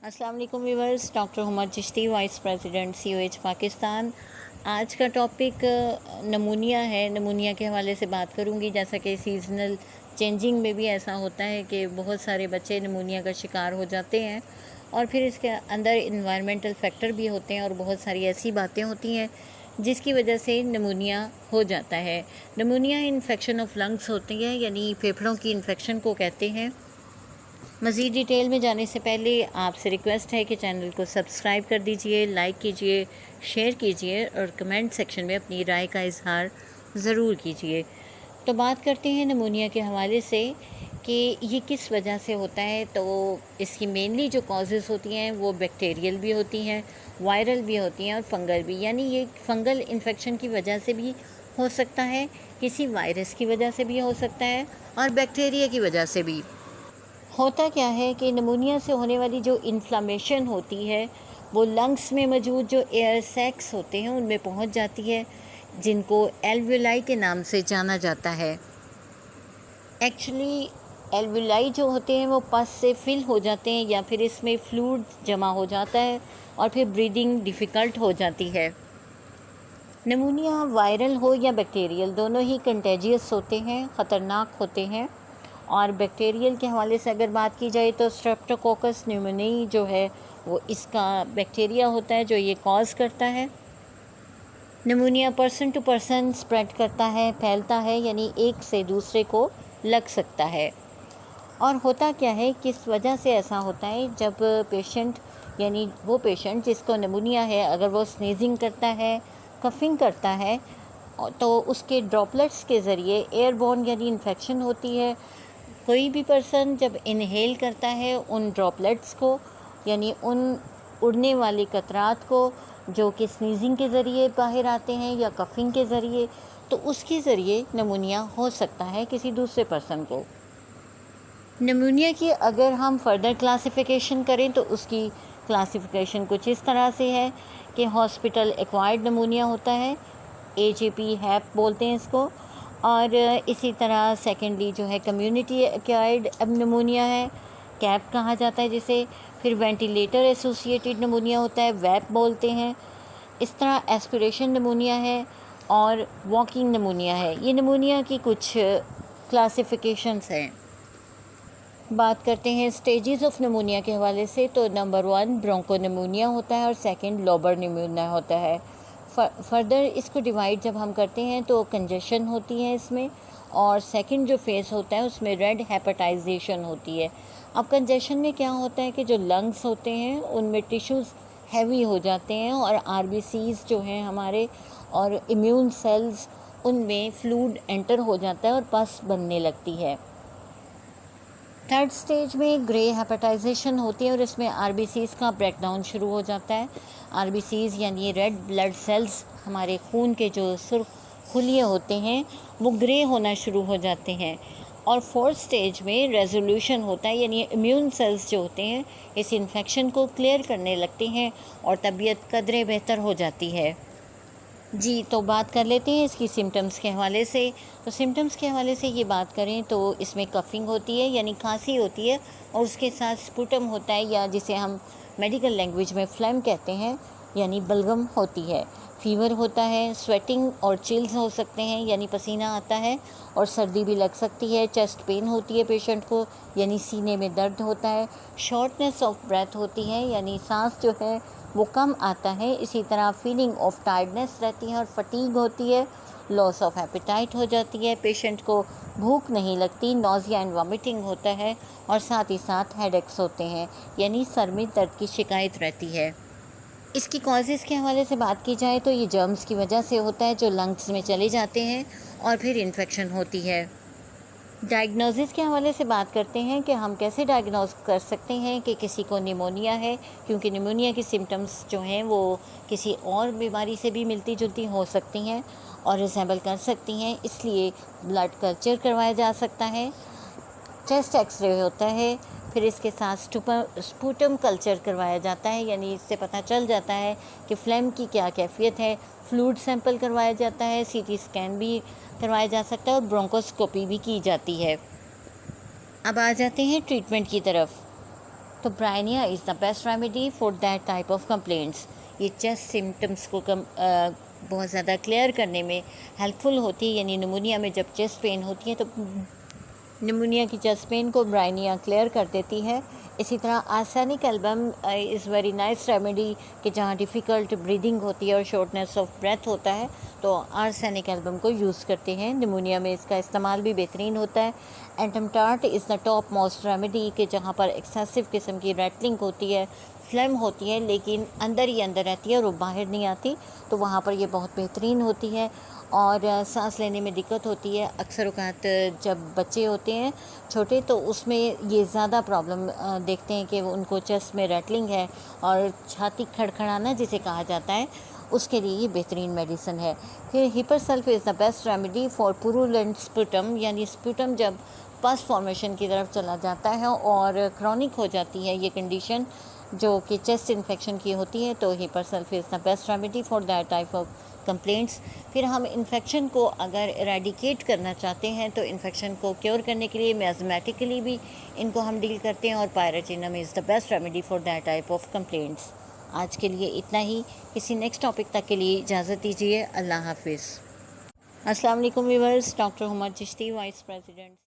अस्सलाम वालेकुम viewers, doctor Huma Chishti, vice president COH Pakistan. आज का टॉपिक नमूनिया है। नमूनिया के हवाले से बात करूंगी। जैसा कि सीज़नल चेंजिंग में भी ऐसा होता है कि बहुत सारे बच्चे नमूनिया का शिकार हो जाते हैं और फिर इसके अंदर इन्वायरमेंटल फैक्टर भी होते हैं और बहुत सारी ऐसी बातें होती हैं जिसकी वजह से नमूनिया हो जाता है। नमूनिया इन्फेक्शन ऑफ लंग्स होती है, यानी फेफड़ों की इन्फेक्शन को कहते हैं। मज़ीद डिटेल में जाने से पहले आपसे रिक्वेस्ट है कि चैनल को सब्सक्राइब कर दीजिए, लाइक कीजिए, शेयर कीजिए और कमेंट सेक्शन में अपनी राय का इजहार ज़रूर कीजिए। तो बात करते हैं नमूनिया के हवाले से कि ये किस वजह से होता है। तो इसकी मेनली जो कॉजेज़ होती हैं वो बैक्टीरियल भी होती हैं, वायरल भी होती हैं और फंगल भी। यानी ये फंगल इन्फेक्शन की वजह से भी हो सकता है, किसी वायरस की वजह से भी हो सकता है और बैक्टीरिया की वजह से भी। होता क्या है कि नमूनिया से होने वाली जो इन्फ्लामेशन होती है वो लंग्स में मौजूद जो एयर सैक्स होते हैं उनमें पहुंच जाती है, जिनको एल्वियोलाई के नाम से जाना जाता है। एक्चुअली एल्वियोलाई जो होते हैं वो पस से फिल हो जाते हैं या फिर इसमें फ्लूइड जमा हो जाता है और फिर ब्रीदिंग डिफ़िकल्ट हो जाती है। नमूनिया वायरल हो या बैक्टीरियल दोनों ही कंटेजियस होते हैं, ख़तरनाक होते हैं। और बैक्टीरियल के हवाले से अगर बात की जाए तो स्ट्रेप्टोकोकस न्यूमोनियाई जो है वो इसका बैक्टीरिया होता है जो ये कॉज़ करता है। Pneumonia person to person spread करता है, फैलता है, यानी एक से दूसरे को लग सकता है। और होता क्या है, किस वजह से ऐसा होता है, जब पेशेंट यानी वो पेशेंट जिसको नमूनिया है अगर वो स्नीजिंग करता है, कफिंग करता है तो उसके ड्रॉपलेट्स के ज़रिए एयरबोर्न यानी इन्फेक्शन होती है। कोई भी पर्सन जब इनहेल करता है उन ड्रॉपलेट्स को, यानी उन उड़ने वाले कतरात को जो कि स्नीजिंग के ज़रिए बाहर आते हैं या कफिंग के ज़रिए, तो उसके ज़रिए नमूनिया हो सकता है किसी दूसरे पर्सन को। नमूनिया की अगर हम फर्दर क्लासिफ़िकेशन करें तो उसकी क्लासिफ़िकेशन कुछ इस तरह से है कि हॉस्पिटल एक्वायर्ड नमूनिया होता है, AGP हैप बोलते हैं इसको। और इसी तरह सेकेंडली जो है कम्युनिटी एक्वायर्ड नमूनिया है, कैप कहा जाता है जिसे। फिर वेंटिलेटर एसोसिएटेड नमूनिया होता है, वैप बोलते हैं। इस तरह एस्पिरेशन नमूनिया है और वॉकिंग नमूनिया है। ये नमूनिया की कुछ क्लासिफिकेशंस हैं। बात करते हैं स्टेजेस ऑफ नमूनिया के हवाले से, तो नंबर 1 ब्रोंको नमूनिया होता है और सेकंड लोबर नमूनिया होता है। फर्दर इसको डिवाइड जब हम करते हैं तो कंजेशन होती है इसमें, और सेकंड जो फेज़ होता है उसमें रेड हेपेटाइजेशन होती है। अब कंजेशन में क्या होता है कि जो लंग्स होते हैं उनमें टिश्यूज़ हैवी हो जाते हैं और RBCs जो हैं हमारे और इम्यून सेल्स उनमें फ्लूइड एंटर हो जाता है और पस बनने लगती है। थर्ड स्टेज में ग्रे हेपेटाइजेशन होती है और इसमें RBCs का ब्रेकडाउन शुरू हो जाता है। RBCs यानी रेड ब्लड सेल्स, हमारे खून के जो सुर्ख खुलिये होते हैं वो ग्रे होना शुरू हो जाते हैं। और फोर्थ स्टेज में रेजोल्यूशन होता है, यानी इम्यून सेल्स जो होते हैं इस इन्फेक्शन को क्लियर करने लगते हैं और तबीयत कदरे बेहतर हो जाती है। जी, तो बात कर लेते हैं इसकी सिम्टम्स के हवाले से। तो सिम्टम्स के हवाले से ये बात करें तो इसमें कफिंग होती है, यानी खांसी होती है, और उसके साथ स्पुटम होता है या जिसे हम मेडिकल लैंग्वेज में फ्लैम कहते हैं, यानी बलगम होती है। फीवर होता है, स्वेटिंग और चिल्स हो सकते हैं, यानी पसीना आता है और सर्दी भी लग सकती है। चेस्ट पेन होती है पेशेंट को, यानी सीने में दर्द होता है। शॉर्टनेस ऑफ ब्रेथ होती है, यानी सांस जो है वो कम आता है। इसी तरह फीलिंग ऑफ टायर्डनेस रहती है और फटीग होती है। लॉस ऑफ एपेटाइट हो जाती है, पेशेंट को भूख नहीं लगती। नोज़िया एंड वॉमिटिंग होता है और साथ ही साथ हेडेक्स होते हैं, यानी सर में दर्द की शिकायत रहती है। इसकी कॉजेज़ के हवाले से बात की जाए तो ये जर्म्स की वजह से होता है जो लंग्स में चले जाते हैं और फिर इन्फेक्शन होती है। डायग्नोसिस के हवाले से बात करते हैं कि हम कैसे डायग्नोस कर सकते हैं कि किसी को निमोनिया है, क्योंकि निमोनिया की सिम्टम्स जो हैं वो किसी और बीमारी से भी मिलती जुलती हो सकती हैं और रिसेंबल कर सकती हैं। इसलिए ब्लड कल्चर करवाया जा सकता है, चेस्ट एक्सरे होता है, फिर इसके साथ स्पूटम कल्चर करवाया जाता है, यानी इससे पता चल जाता है कि फ्लैम की क्या कैफियत है। फ्लूइड सैंपल करवाया जाता है, CT स्कैन भी करवाया जा सकता है और ब्रोंकोस्कोपी भी की जाती है। अब आ जाते हैं ट्रीटमेंट की तरफ। तो Bryonia is the best remedy for that type of complaints. ये चेस्ट सिम्टम्स को बहुत ज़्यादा क्लियर करने में हेल्पफुल होती है। यानी निमोनिया में जब चेस्ट पेन होती है तो निमोनिया की चेस्ट पेन को ब्राइनिया क्लियर कर देती है। इसी तरह arsenic album is very nice remedy कि जहाँ डिफ़िकल्ट ब्रीदिंग होती है और शॉर्टनेस ऑफ ब्रेथ होता है तो आर्सेनिक एल्बम को यूज़ करते हैं। निमोनिया में इसका इस्तेमाल भी बेहतरीन होता है। एंटमटार्ट is the top most remedy कि जहाँ पर एक्सेसिव किस्म की रैटलिंग होती है, फ्लेम होती है, लेकिन अंदर ही अंदर रहती है और वो बाहर नहीं आती, तो वहाँ पर ये बहुत बेहतरीन होती है। और सांस लेने में दिक्कत होती है अक्सर औक़ात जब बच्चे होते हैं छोटे तो उसमें ये ज़्यादा प्रॉब्लम देखते हैं कि उनको चेस्ट में रैटलिंग है और छाती खड़खड़ाना जिसे कहा जाता है, उसके लिए ये बेहतरीन मेडिसिन है। फिर hepar sulph is the best remedy for purulent sputum, यानी स्प्यूटम जब पस फॉर्मेशन की तरफ चला जाता है और क्रॉनिक हो जाती है ये कंडीशन जो कि चेस्ट इन्फेक्शन की होती है, तो hepar sulph is the best remedy for that type of complaints. फिर हम इन्फेक्शन को अगर एरेडिकेट करना चाहते हैं तो इन्फेक्शन को क्योर करने के लिए मैज़मेटिकली भी इनको हम डील करते हैं और पायरेटिनम is the best remedy for that type of complaints. आज के लिए इतना ही। किसी नेक्स्ट टॉपिक तक के लिए इजाज़त दीजिए। अल्लाह हाफिज़। अस्सलाम वालेकुम viewers, doctor Huma Chishti, vice president.